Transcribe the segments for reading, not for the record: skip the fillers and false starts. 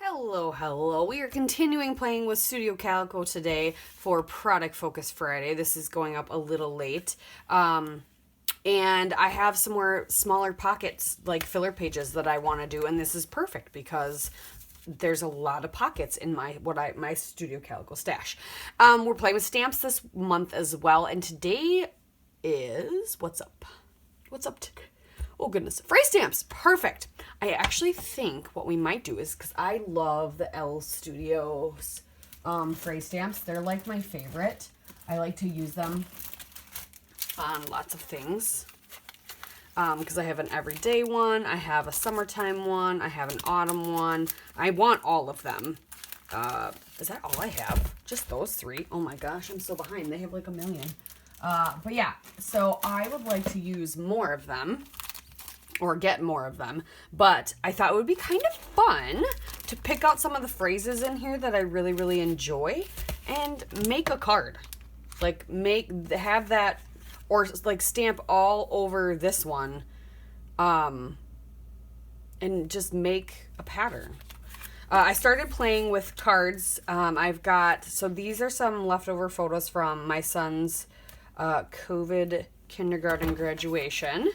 Hello, hello. We are continuing playing with Studio Calico today for Product Focus Friday. This is going up a little late. And I have some more smaller pockets, like filler pages that I want to do, and this is perfect because there's a lot of pockets in my Studio Calico stash. We're playing with stamps this month as well, and today is what's up today? Oh goodness, phrase stamps, perfect. I actually think what we might do is, because I love the L Studios phrase stamps. They're like my favorite. I like to use them on lots of things. Because I have an everyday one, I have a summertime one, I have an autumn one. I want all of them. Is that all I have? Just those three? Oh my gosh, I'm so behind. They have like a million. But yeah, so I would like to use more of them. Or get more of them, but I thought it would be kind of fun to pick out some of the phrases in here that I really, really enjoy and make a card. Like have that, or like stamp all over this one, and just make a pattern. I started playing with cards. So these are some leftover photos from my son's COVID kindergarten graduation.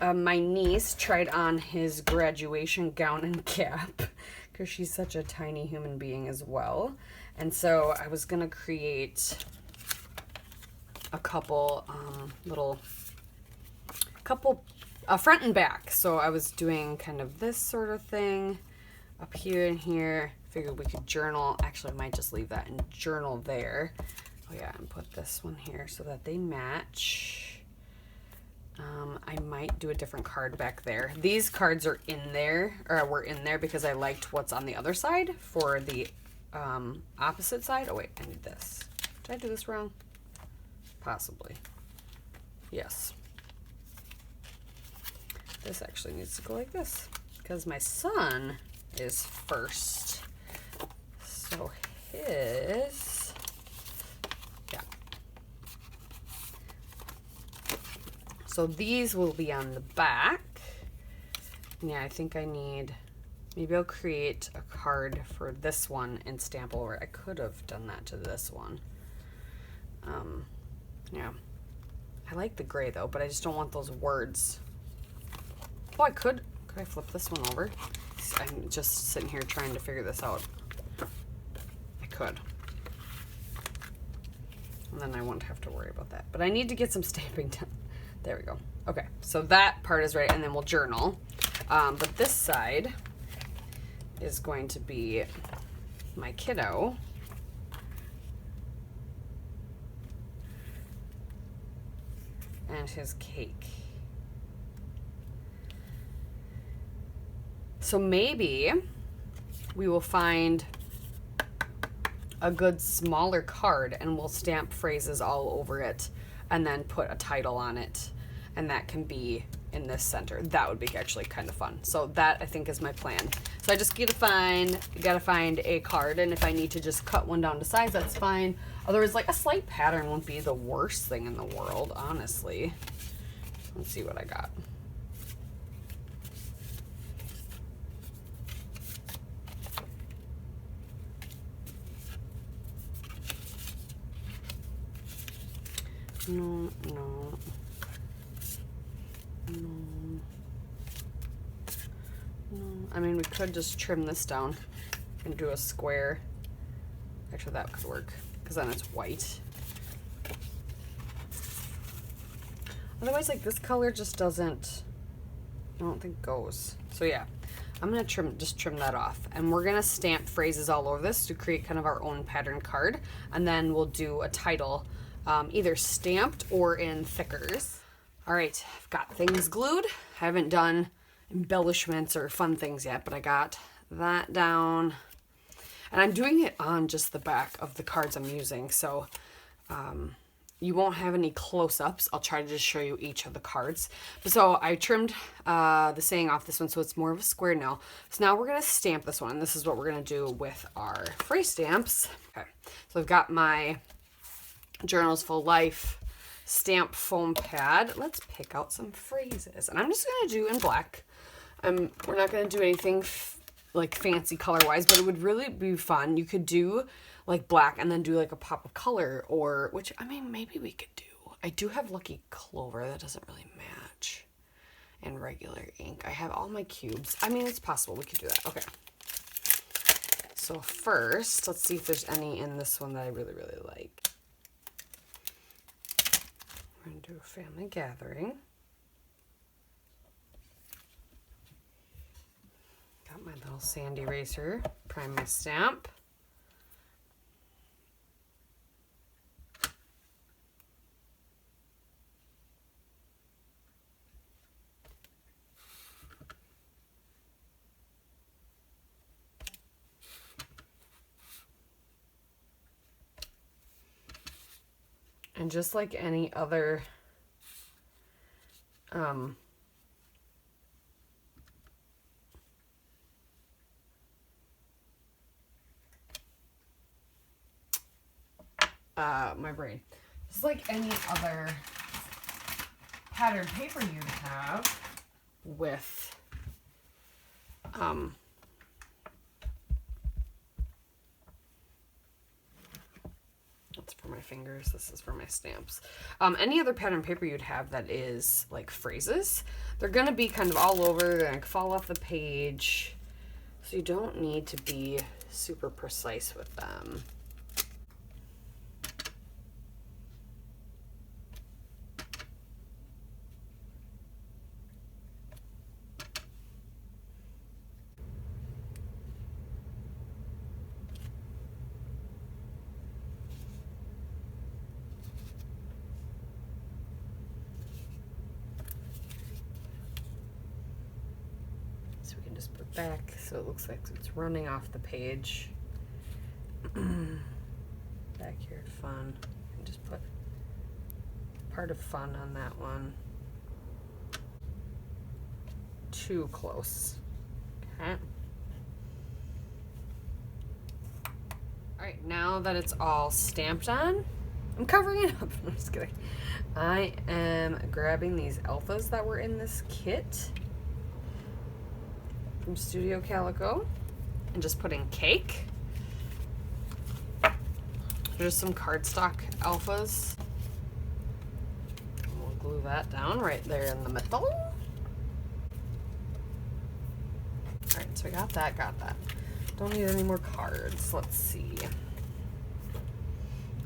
My niece tried on his graduation gown and cap because she's such a tiny human being as well. And so I was going to create a couple front and back. So I was doing kind of this sort of thing up here and here. Figured we could journal. Actually, I might just leave that and journal there. Oh yeah, and put this one here so that they match. I might do a different card back there. These cards are in there, or were in there because I liked what's on the other side for the opposite side. Oh wait, I need this. Did I do this wrong? Possibly. Yes. This actually needs to go like this because my son is first. So his... So these will be on the back. Yeah, I think maybe I'll create a card for this one and stamp over it. I could have done that to this one. Yeah. I like the gray though, but I just don't want those words. Oh, could I flip this one over? I'm just sitting here trying to figure this out. I could. And then I won't have to worry about that. But I need to get some stamping done. There we go. Okay, so that part is right, and then we'll journal. But this side is going to be my kiddo. And his cake. So maybe we will find a good smaller card and we'll stamp phrases all over it and then put a title on it. And that can be in this center. That would be actually kind of fun. So that, I think, is my plan. So I just gotta find a card, and if I need to just cut one down to size, that's fine. Otherwise, like, a slight pattern wouldn't be the worst thing in the world, honestly. Let's see what I got. No. I mean, we could just trim this down and do a square. Actually, that could work because then it's white. Otherwise, like, this color just doesn't, I don't think goes. So yeah, I'm gonna just trim that off, and we're gonna stamp phrases all over this to create kind of our own pattern card, and then we'll do a title, either stamped or in thickers. All right, I've got things glued. I haven't done embellishments or fun things yet, but I got that down. And I'm doing it on just the back of the cards I'm using, so you won't have any close-ups. I'll try to just show you each of the cards. So I trimmed the saying off this one, so it's more of a square now. So now we're going to stamp this one, and this is what we're going to do with our phrase stamps. Okay, so I've got my Journals Full Life stamp foam pad. Let's pick out some phrases, and I'm just going to do in black. We're not going to do anything like fancy color wise, but it would really be fun. You could do like black and then do like a pop of color, or which, I mean, maybe we could do. I do have Lucky Clover. That doesn't really match. And regular ink. I have all my cubes. I mean, it's possible we could do that. Okay. So first, let's see if there's any in this one that I really, really like. We're going to do a family gathering. Got my little sand eraser. Prime my stamp. And just like any other my brain. Just like any other pattern paper you'd have with that's for my fingers, this is for my stamps. Any other pattern paper you'd have that is like phrases, they're gonna be kind of all over, they're gonna fall off the page, so you don't need to be super precise with them. So we can just put back so it looks like it's running off the page. Backyard fun. And just put part of fun on that one. Too close. Okay. Alright, now that it's all stamped on, I'm covering it up. I'm just kidding. I am grabbing these alphas that were in this kit from Studio Calico and just putting cake. There's some cardstock alphas. We'll glue that down right there in the middle. Alright, so I got that, Don't need any more cards. Let's see.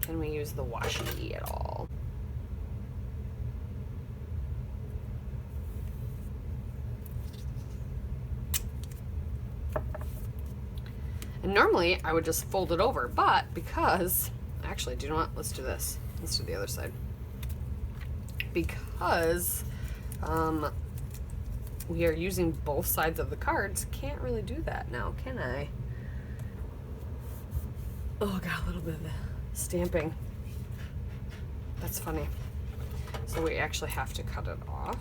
Can we use the washi at all? And normally I would just fold it over, but because, actually, do you know what? Let's do this. Let's do the other side. Because we are using both sides of the cards, can't really do that now, can I? Oh, got a little bit of stamping. That's funny. So we actually have to cut it off.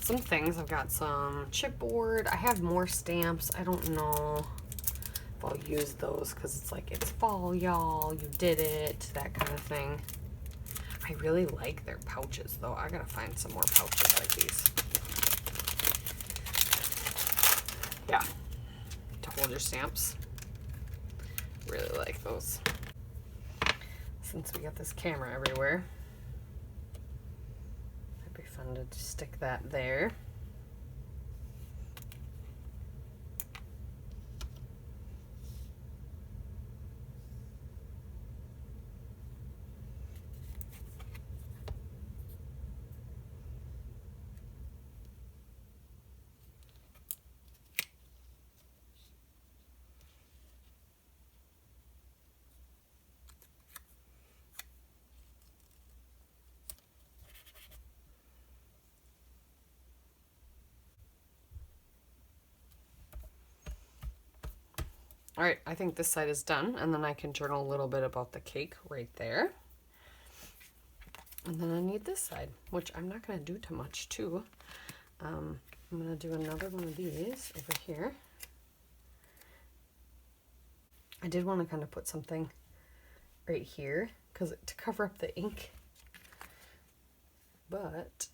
Some things. I've got some chipboard. I have more stamps. I don't know if I'll use those because it's like, it's fall, y'all. You did it. That kind of thing. I really like their pouches, though. I gotta find some more pouches like these. Yeah. To hold your stamps. Really like those. Since we got this camera everywhere, fun to stick that there. All right, I think this side is done, and then I can journal a little bit about the cake right there. And then I need this side, which I'm not going to do too much too. I'm going to do another one of these over here. I did want to kind of put something right here because to cover up the ink, but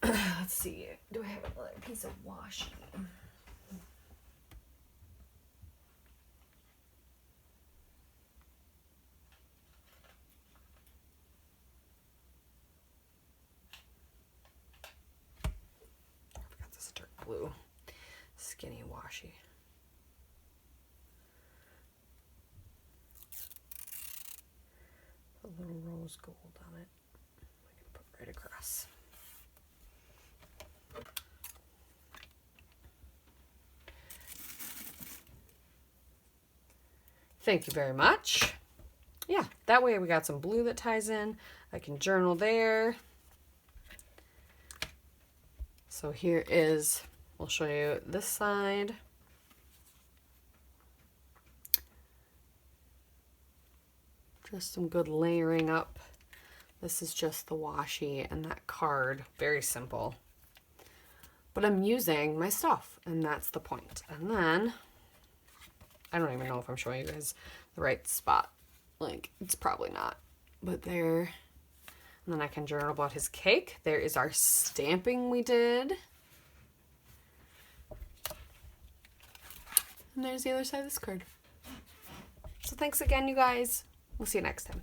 let's see, do I have another piece of washi? I've got this dark blue skinny washi. Put a little rose gold on it. I can put right across. Thank you very much. Yeah, that way we got some blue that ties in. I can journal there. So here is, we'll show you this side. Just some good layering up. This is just the washi and that card. Very simple. But I'm using my stuff, and that's the point. And then, I don't even know if I'm showing you guys the right spot. Like, it's probably not. But there. And then I can journal about his cake. There is our stamping we did. And there's the other side of this card. So thanks again, you guys. We'll see you next time.